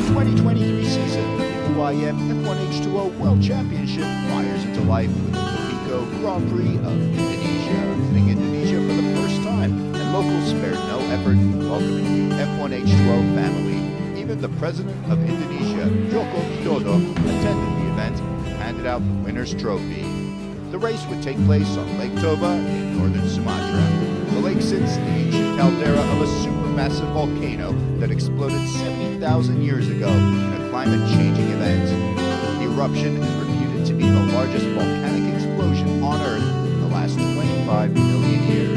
2023 season of the UIM F1H2O World Championship fires into life with the Kopiko Grand Prix of Indonesia, visiting Indonesia for the first time, and locals spared no effort in welcoming the F1H2O family. Even the president of Indonesia, Jokowi, attended the event and handed out the winner's trophy. The race would take place on Lake Toba in northern Sumatra. The lake sits in the ancient caldera of a supermassive volcano that exploded 70,000 years ago in a climate-changing event. The eruption is reputed to be the largest volcanic explosion on Earth in the last 25 million years.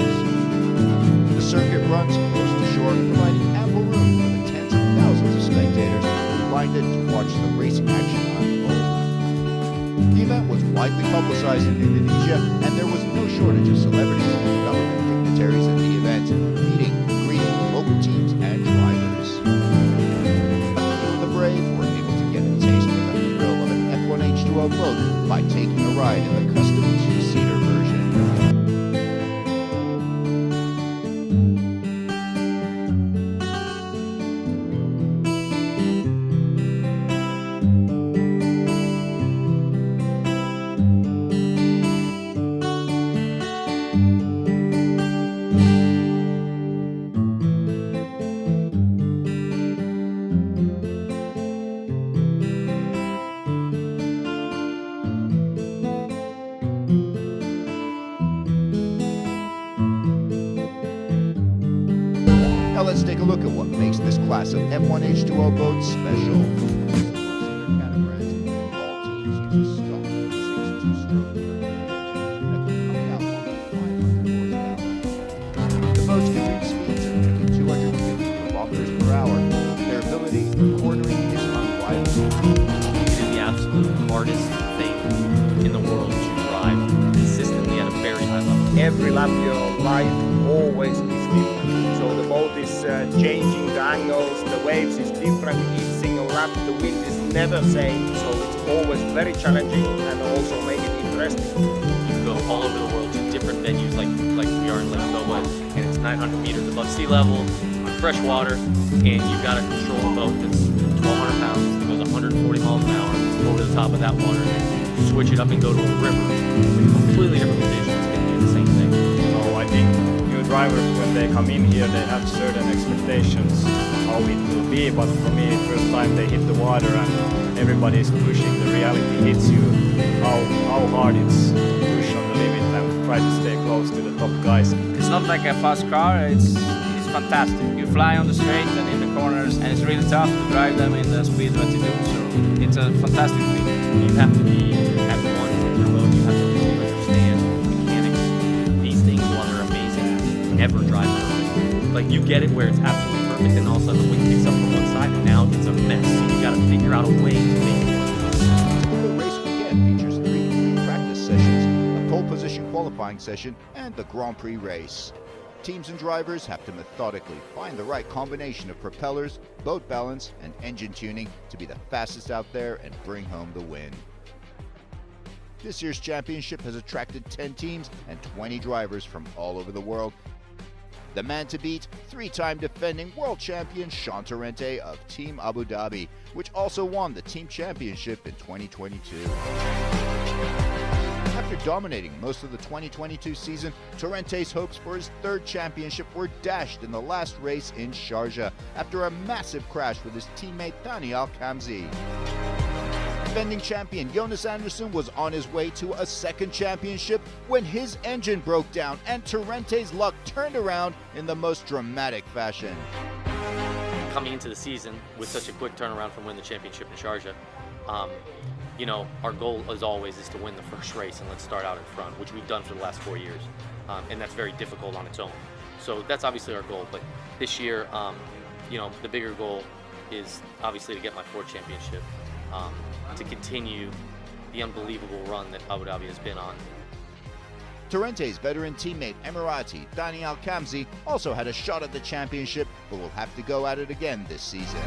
The circuit runs close to shore, providing ample room for the tens of thousands of spectators who lined it to watch the racing action unfold. The event was widely publicized in Indonesia, and there was no shortage of celebrities and government dignitaries at the event, meeting and greeting local teams and drivers. A few of the brave were able to get a taste of the thrill of an F1H2O boat by taking a ride in the custom two-seater version. Now let's take a look at what makes this class of F1H2O boats special. All teams use a stock 6-2-stroke that can pump out over 500 horsepower. The boats can reach speeds of nearly 250 kilometers per hour. Their ability for cornering is unrivaled. It is the absolute hardest thing in the world to drive consistently at a very high level. Every lap of your life always is different. So the boat is changing the angles, the waves is different each single lap, the wind is never same, so it's always very challenging and also make it interesting. You can go all over the world to different venues like we are in Lake Toba, and it's 900 meters above sea level on fresh water, and you've got to control a boat that's 1,200 pounds, that goes 140 miles an hour over the top of that water, and switch it up and go to a river with completely different conditions. It's going to be the same thing. So I think new drivers, when they come in here, they have certain expectations how it will be, but for me, first time they hit the water and everybody is pushing, the reality hits you, how hard it's to push on the limit and try to stay close to the top guys. It's not like a fast car, it's fantastic. You fly on the straight and in the corners, and it's really tough to drive them in the speed that you do, so it's a fantastic thing. You have to be F1 in your boat, you have to really understand mechanics. These things, while they're amazing, never drive perfect. Like, you get it where it's absolutely perfect, and all of a sudden the wind kicks up from one side, and now it's a mess. So you got to figure out a way to make it work. The race weekend features 3 practice sessions, a pole position qualifying session, and the Grand Prix race. Teams and drivers have to methodically find the right combination of propellers, boat balance, and engine tuning to be the fastest out there and bring home the win. This year's championship has attracted 10 teams and 20 drivers from all over the world. The man to beat, 3-time defending world champion Sean Torrente of Team Abu Dhabi, which also won the team championship in 2022. After dominating most of the 2022 season, Torrente's hopes for his 3rd championship were dashed in the last race in Sharjah after a massive crash with his teammate Thani Al-Khamzi. Defending champion Jonas Andersson was on his way to a 2nd championship when his engine broke down and Torrente's luck turned around in the most dramatic fashion. Coming into the season with such a quick turnaround from winning the championship in Sharjah, you know, our goal as always is to win the first race and let's start out in front, which we've done for the last 4 years, and that's very difficult on its own. So that's obviously our goal, but this year, you know, the bigger goal is obviously to get my 4th championship, to continue the unbelievable run that Abu Dhabi has been on. Torrente's veteran teammate Emirati Thani Al-Khamzi also had a shot at the championship, but will have to go at it again this season.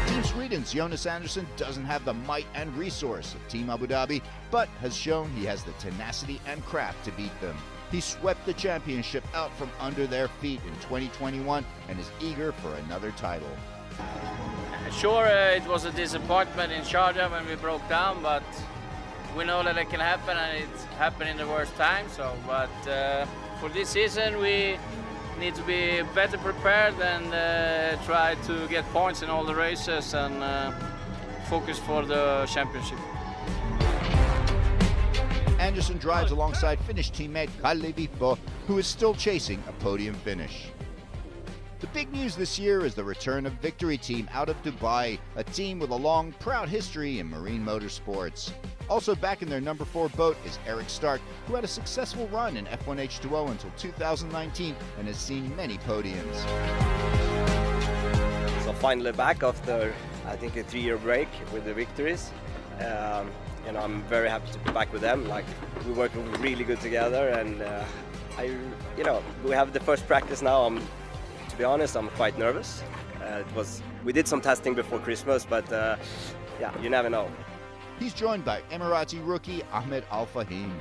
Team Sweden's Jonas Andersson doesn't have the might and resource of Team Abu Dhabi, but has shown he has the tenacity and craft to beat them. He swept the championship out from under their feet in 2021 and is eager for another title. Sure, it was a disappointment in Sharjah when we broke down, but we know that it can happen, and it happened in the worst time. So, but for this season, we need to be better prepared and try to get points in all the races and focus for the championship. Andersson drives alongside Finnish teammate Kalle Vippo, who is still chasing a podium finish. The big news this year is the return of Victory Team out of Dubai, a team with a long, proud history in marine motorsports. Also back in their number 4 boat is Eric Stark, who had a successful run in F1H2O until 2019 and has seen many podiums. So finally back after, I think, a 3-year break with the victories. You know, I'm very happy to be back with them. Like, we work really good together, and you know, we have the first practice now. To be honest, I'm quite nervous. We did some testing before Christmas, but yeah, you never know. He's joined by Emirati rookie Ahmed Al-Fahim.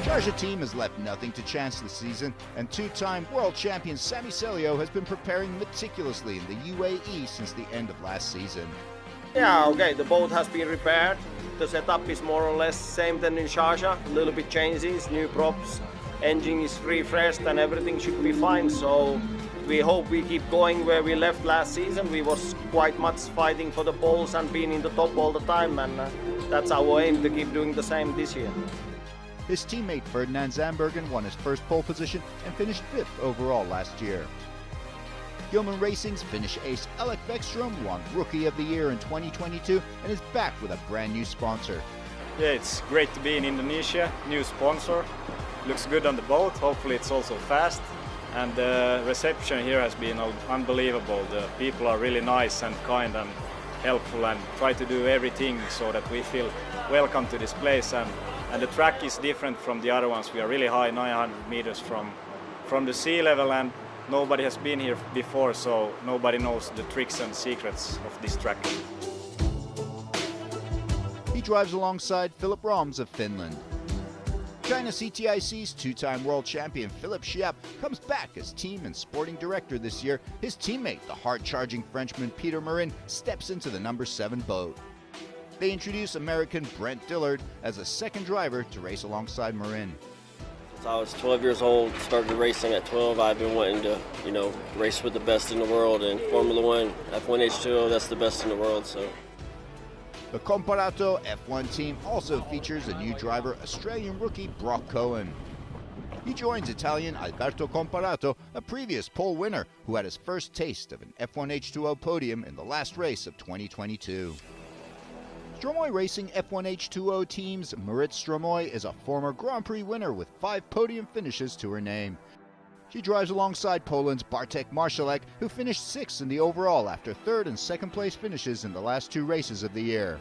Sharjah team has left nothing to chance this season, and 2-time world champion Sami Selio has been preparing meticulously in the UAE since the end of last season. Yeah, okay, the boat has been repaired. The setup is more or less same than in Sharjah. A little bit changes, new props, engine is refreshed, and everything should be fine. So we hope we keep going where we left last season. We was quite much fighting for the poles and being in the top all the time, and that's our aim, to keep doing the same this year. His teammate Ferdinand Zandbergen won his first pole position and finished 5th overall last year. Gilman Racing's Finnish ace Alec Bäckström won Rookie of the Year in 2022 and is back with a brand new sponsor. Yeah, it's great to be in Indonesia, new sponsor. Looks good on the boat, hopefully it's also fast. And the reception here has been unbelievable. The people are really nice and kind and helpful and try to do everything so that we feel welcome to this place. And the track is different from the other ones. We are really high, 900 meters from the sea level, and nobody has been here before, so nobody knows the tricks and secrets of this track. He drives alongside Philip Roms of Finland. China CTIC's two-time world champion Philippe Chiappe comes back as team and sporting director this year. His teammate, the hard-charging Frenchman Peter Marin, steps into the number 7 boat. They introduce American Brent Dillard as a second driver to race alongside Marin. Since I was 12 years old, started racing at 12, I've been wanting to, race with the best in the world, and Formula One, F1H2O, that's the best in the world, so. The Comparato F1 team also features a new driver, Australian rookie Brock Cohen. He joins Italian Alberto Comparato, a previous pole winner who had his first taste of an F1H2O podium in the last race of 2022. Stromoy Racing F1H2O team's Marit Stromoy is a former Grand Prix winner with 5 podium finishes to her name. She drives alongside Poland's Bartek Marszalek, who finished 6th in the overall after 3rd and 2nd place finishes in the last 2 races of the year.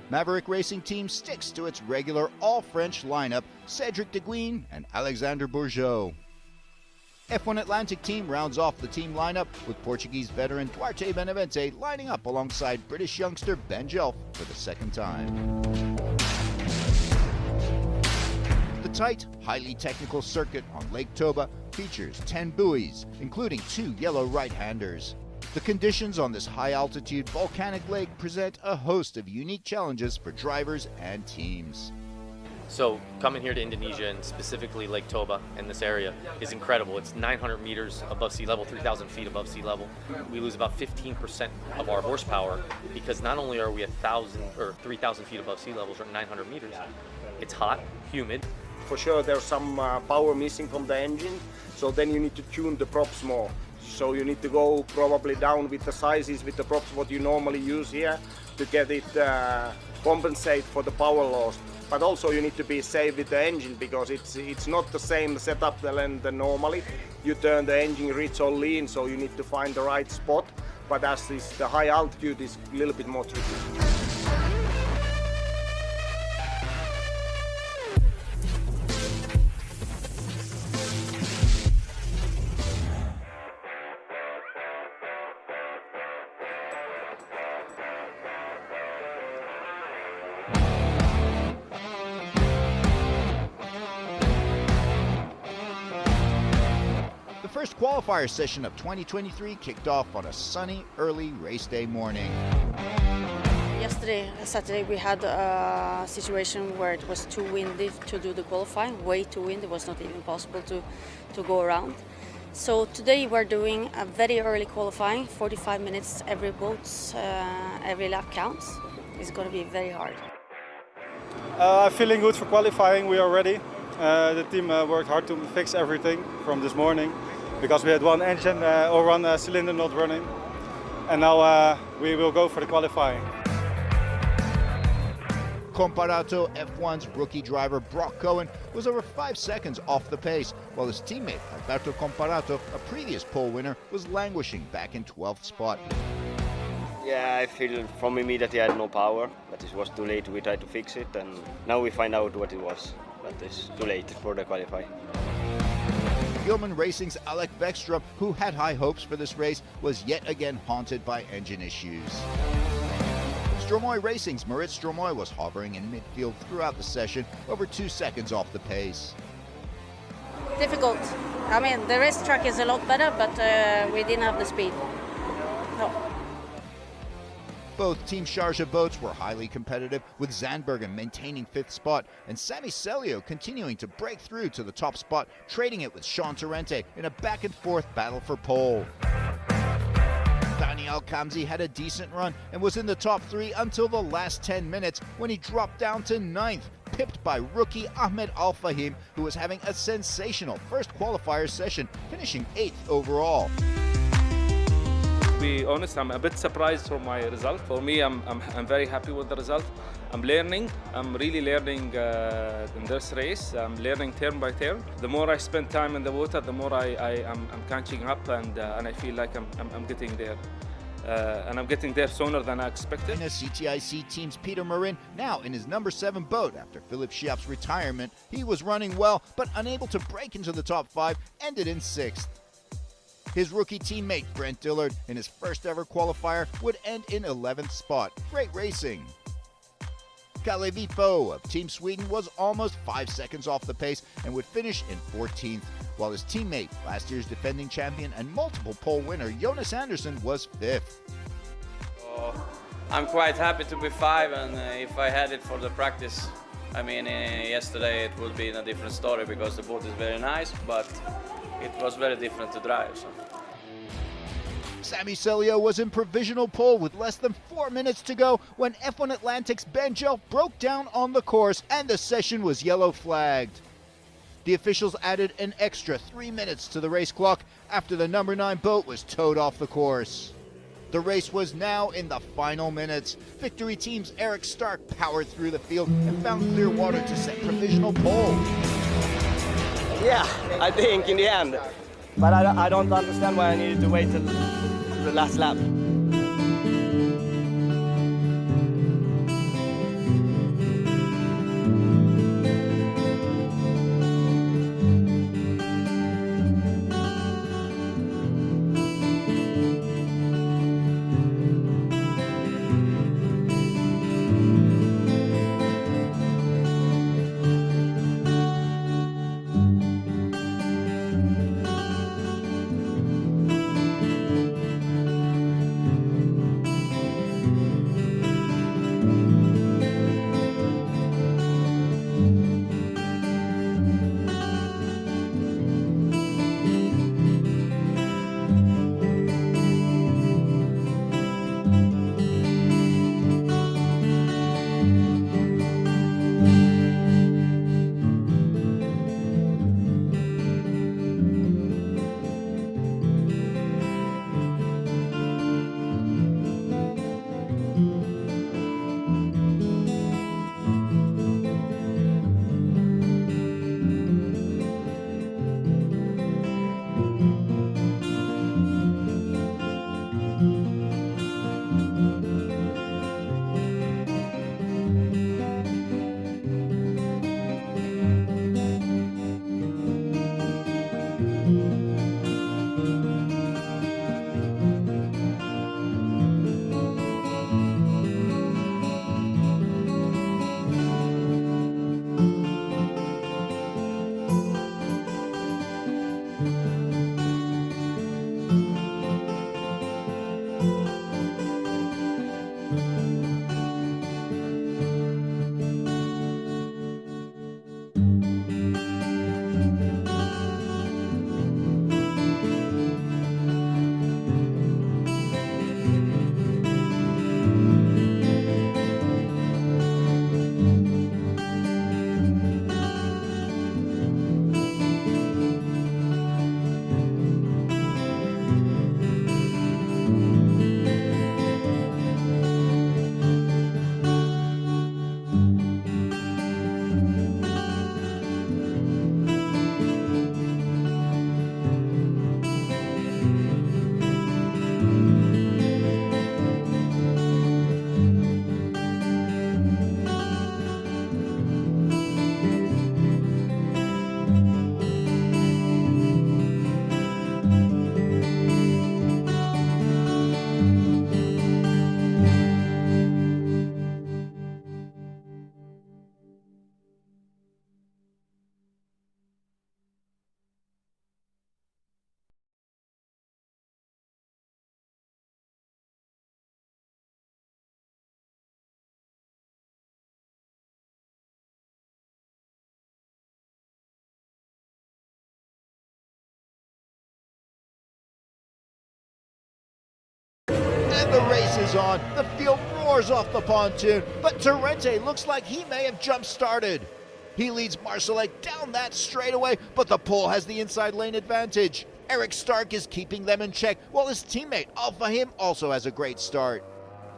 Maverick Racing Team sticks to its regular all-French lineup, Cedric Deguine and Alexander Bourgeot. F1 Atlantic Team rounds off the team lineup with Portuguese veteran Duarte Benavente lining up alongside British youngster Ben Jelf for the 2nd time. The tight, highly technical circuit on Lake Toba features 10 buoys, including 2 yellow right-handers. The conditions on this high-altitude volcanic lake present a host of unique challenges for drivers and teams. So coming here to Indonesia, and specifically Lake Toba and this area, is incredible. It's 900 meters above sea level, 3,000 feet above sea level. We lose about 15% of our horsepower because not only are we 1,000 or 3,000 feet above sea levels or 900 meters, it's hot, humid. For sure there's some power missing from the engine, so then you need to tune the props more. So you need to go probably down with the sizes, with the props what you normally use here to get it compensate for the power loss. But also you need to be safe with the engine because it's not the same setup than normally. You turn the engine rich or lean, so you need to find the right spot. But as the high altitude is a little bit more tricky. The first qualifier session of 2023 kicked off on a sunny, early race day morning. Yesterday, Saturday, we had a situation where it was too windy to do the qualifying, way too windy, it was not even possible to go around. So today we're doing a very early qualifying, 45 minutes every boat, every lap counts. It's going to be very hard. I'm feeling good for qualifying, we are ready. The team worked hard to fix everything from this morning because we had one engine or one cylinder not running. And now we will go for the qualifying. Comparato F1's rookie driver Brock Cohen was over 5 seconds off the pace, while his teammate Alberto Comparato, a previous pole winner, was languishing back in 12th spot. Yeah, I feel from immediately I had no power, but it was too late. We tried to fix it, and now we find out what it was, but it's too late for the qualifying. Gilman Racing's Alec Beckstrom, who had high hopes for this race, was yet again haunted by engine issues. Stromoy Racing's Marit Stromoy was hovering in midfield throughout the session, over 2 seconds off the pace. Difficult. I mean, the racetrack is a lot better, but we didn't have the speed. No. Both Team Sharjah boats were highly competitive, with Zandbergen maintaining 5th spot and Sami Celio continuing to break through to the top spot, trading it with Sean Torrente in a back-and-forth battle for pole. Daniel Kamzi had a decent run and was in the top 3 until the last 10 minutes when he dropped down to 9th, pipped by rookie Ahmed Al-Fahim, who was having a sensational first qualifier session, finishing 8th overall. To be honest, I'm a bit surprised from my result. For me, I'm very happy with the result. I'm learning. I'm really learning in this race. I'm learning turn by turn. The more I spend time in the water, the more I'm catching up, and I feel like I'm getting there. And I'm getting there sooner than I expected. CTIC team's Peter Marin, now in his number 7 boat after Philippe Chiappe's retirement. He was running well, but unable to break into the top 5, ended in 6th. His rookie teammate Brent Dillard, in his first ever qualifier, would end in 11th spot. Great racing. Kalevipo of Team Sweden was almost 5 seconds off the pace and would finish in 14th, while his teammate, last year's defending champion and multiple pole winner Jonas Andersson, was 5th. I'm quite happy to be 5, and if I had it for the practice, I mean, yesterday it would be in a different story because the boat is very nice, but it was very different to drive. So. Sami Celio was in provisional pole with less than 4 minutes to go when F1 Atlantic's Ben Gell broke down on the course and the session was yellow flagged. The officials added an extra 3 minutes to the race clock after the number 9 boat was towed off the course. The race was now in the final minutes. Victory Team's Eric Stark powered through the field and found clear water to set provisional pole. Yeah, I think in the end. But I don't understand why I needed to wait till the last lap. And the race is on. The field roars off the pontoon, but Torrente looks like he may have jump-started. He leads Marsalek down that straightaway, but the pole has the inside lane advantage. Eric Stark is keeping them in check, while his teammate Alfahim also has a great start.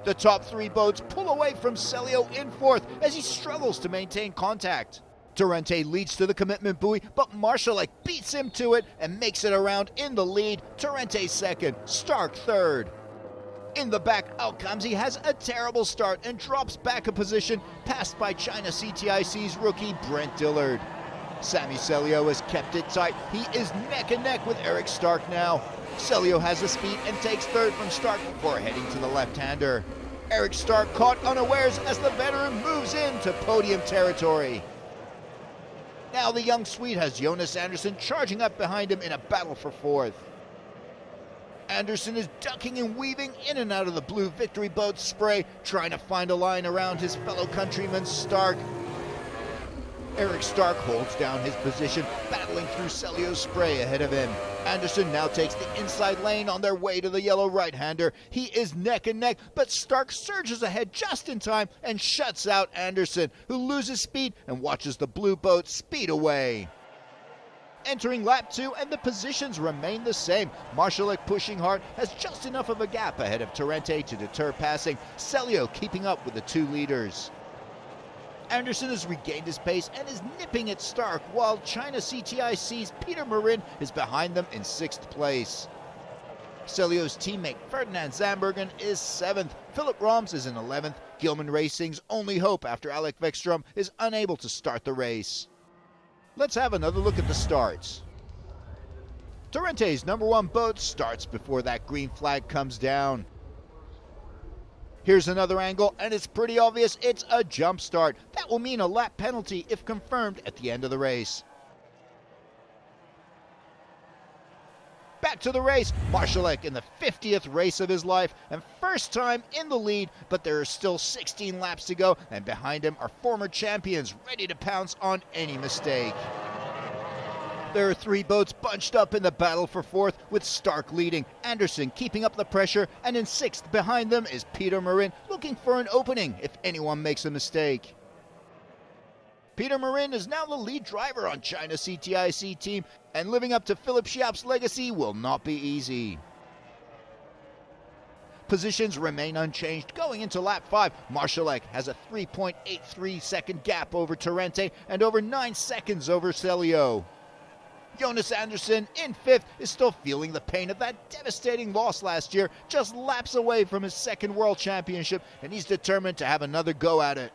The top 3 boats pull away from Celio in 4th as he struggles to maintain contact. Torrente leads to the commitment buoy, but Marsalek beats him to it and makes it around in the lead. Torrente 2nd, Stark 3rd. In the back, Alkamzi has a terrible start and drops back a position, passed by China CTIC's rookie Brent Dillard. Sami Celio has kept it tight. He is neck and neck with Eric Stark now. Celio has the speed and takes 3rd from Stark before heading to the left-hander. Eric Stark caught unawares as the veteran moves into podium territory. Now the young Swede has Jonas Andersson charging up behind him in a battle for fourth. Andersson is ducking and weaving in and out of the blue victory boat spray, trying to find a line around his fellow countryman Stark. Eric Stark holds down his position, battling through Celio's spray ahead of him. Andersson now takes the inside lane on their way to the yellow right-hander. He is neck and neck, but Stark surges ahead just in time and shuts out Andersson, who loses speed and watches the blue boat speed away. Entering lap 2, and the positions remain the same. Marszalek pushing hard has just enough of a gap ahead of Torrente to deter passing. Celio keeping up with the two leaders. Andersson has regained his pace and is nipping at Stark, while China CTIC's Peter Marin is behind them in 6th place. Celio's teammate Ferdinand Zandbergen is 7th. Philip Roms is in 11th. Gilman Racing's only hope after Alec Vekstrom is unable to start the race. Let's have another look at the starts. Torrente's #1 boat starts before that green flag comes down. Here's another angle, and it's pretty obvious it's a jump start. That will mean a lap penalty if confirmed at the end of the race. Back to the race, Marszalek in the 50th race of his life and first time in the lead, but there are still 16 laps to go, and behind him are former champions ready to pounce on any mistake. There are 3 boats bunched up in the battle for fourth, with Stark leading, Andersson keeping up the pressure, and in 6th behind them is Peter Marin, looking for an opening if anyone makes a mistake. Peter Marin is now the lead driver on China CTIC team, and living up to Philip Schiap's legacy will not be easy. Positions remain unchanged going into lap 5. Marszalek has a 3.83 second gap over Torrente and over 9 seconds over Celio. Jonas Andersson in 5th is still feeling the pain of that devastating loss last year, just laps away from his 2nd World Championship, and he's determined to have another go at it.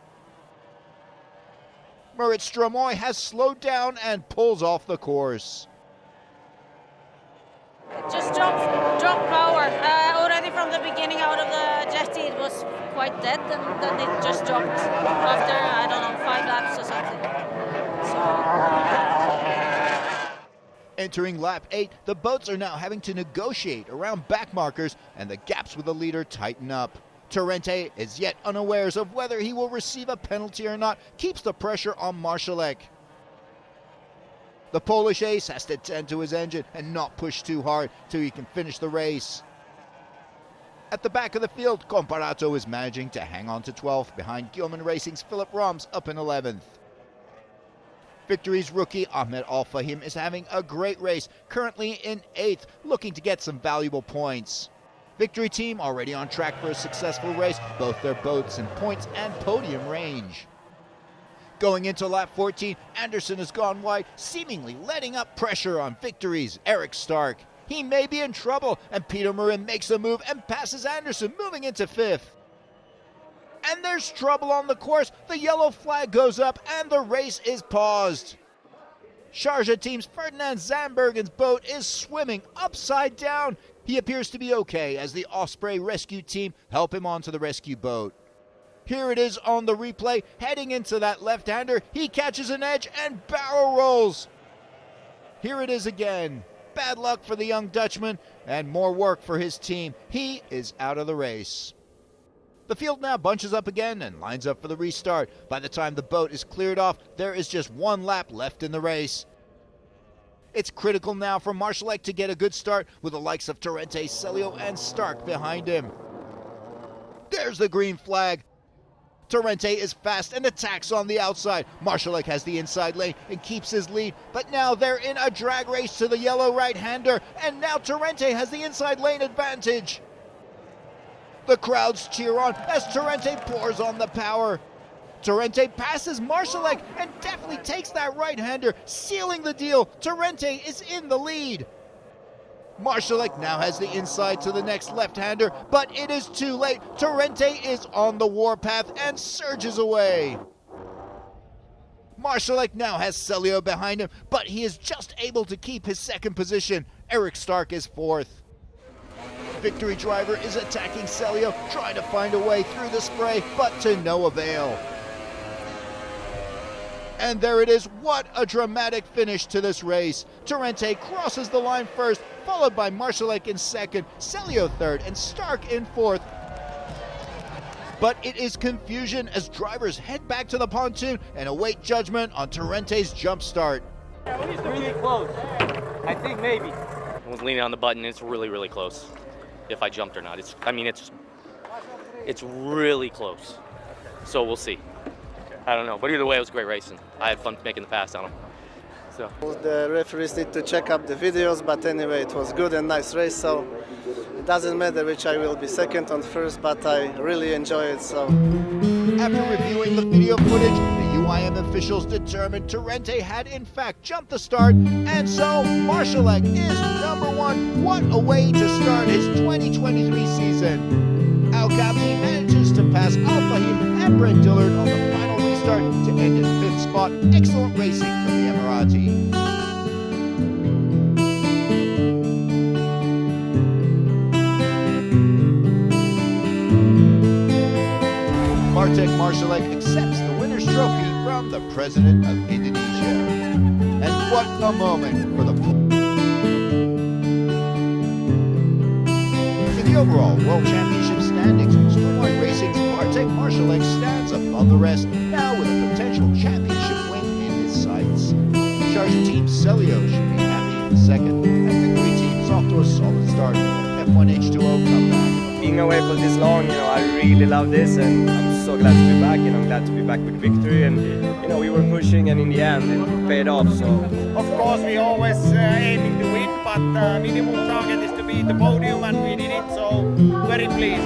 Murat Stromoy has slowed down and pulls off the course. Just drop power. Already from the beginning out of the jetty it was quite dead, and then it just dropped after, I don't know, 5 laps or something. So... Entering lap 8, the boats are now having to negotiate around back markers, and the gaps with the leader tighten up. Torrente is yet unawares of whether he will receive a penalty or not, keeps the pressure on Marszalek. The Polish ace has to tend to his engine and not push too hard till he can finish the race. At the back of the field, Comparato is managing to hang on to 12th behind Gilman Racing's Philip Roms up in 11th. Victory's rookie Ahmed Al Fahim is having a great race, currently in 8th, looking to get some valuable points. Victory team already on track for a successful race, both their boats in points and podium range. Going into lap 14, Andersson has gone wide, seemingly letting up pressure on Victory's Eric Stark. He may be in trouble, and Peter Marin makes a move and passes Andersson, moving into 5th. And there's trouble on the course. The yellow flag goes up and the race is paused. Sharjah team's Ferdinand Zandbergen's boat is swimming upside down. He appears to be okay as the Osprey rescue team help him onto the rescue boat. Here it is on the replay, heading into that left-hander. He catches an edge and barrel rolls. Here it is again. Bad luck for the young Dutchman and more work for his team. He is out of the race. The field now bunches up again and lines up for the restart. By the time the boat is cleared off, there is just 1 lap left in the race. It's critical now for Marszalek to get a good start with the likes of Torrente, Celio, and Stark behind him. There's the green flag. Torrente is fast and attacks on the outside. Marszalek has the inside lane and keeps his lead, but now they're in a drag race to the yellow right-hander, and now Torrente has the inside lane advantage. The crowds cheer on as Torrente pours on the power. Torrente passes Marszalek and definitely takes that right-hander, sealing the deal. Torrente is in the lead. Marszalek now has the inside to the next left-hander, but it is too late. Torrente is on the warpath and surges away. Marszalek now has Celio behind him, but he is just able to keep his 2nd position. Eric Stark is 4th. victory driver is attacking Celio, trying to find a way through the spray, but to no avail. And there it is. What a dramatic finish to this race. Torrente crosses the line first, followed by Marszalek in second, Celio third, and Stark in fourth. But it is confusion as drivers head back to the pontoon and await judgment on Torrente's jump start. It's really close. I think maybe. I was leaning on the button. It's really, really close. If I jumped or not. It's really close. So we'll see. I don't know, but either way, it was great racing. I had fun making the pass on him. So the referees need to check up the videos, but anyway, it was good and nice race. So it doesn't matter which I will be second or first, but I really enjoy it. So after reviewing the video footage, the UIM officials determined Torrente had in fact jumped the start, and so Marszalek is number one. What a way to start his 2023 season. Al Gabzi manages to pass Al-Fahim and Brent Dillard on the final restart to end in fifth spot. Excellent racing from the Emirati. Bartek Marszalek accepts the winner's trophy from the President of Indonesia. And what a moment for the overall World Championship standings, Streamline Racing's Bartek Marszalek stands above the rest, now with a potential championship win in his sights. Sharjah team Celio should be happy in second, and the 3 team is off to a solid start with F1H2O comeback. Being away for this long, I really love this, and I'm so glad to be back, and I'm glad to be back with victory, and we were pushing, and in the end it paid off. So of course we always aiming to win, but minimum target is to be the podium, and we did it, so very pleased.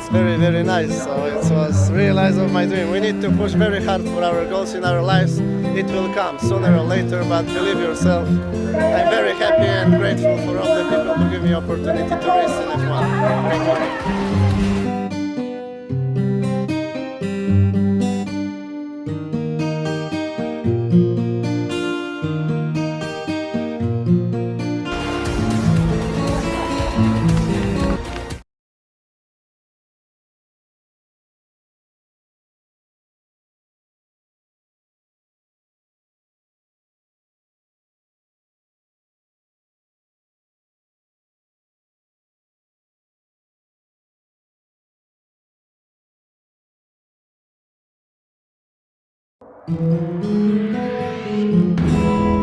it's very, very nice. So it was realized of my dream. We need to push very hard for our goals in our lives. It will come sooner or later, but believe yourself. I'm very happy and grateful for all the people who give me opportunity to race in F1. Thank you.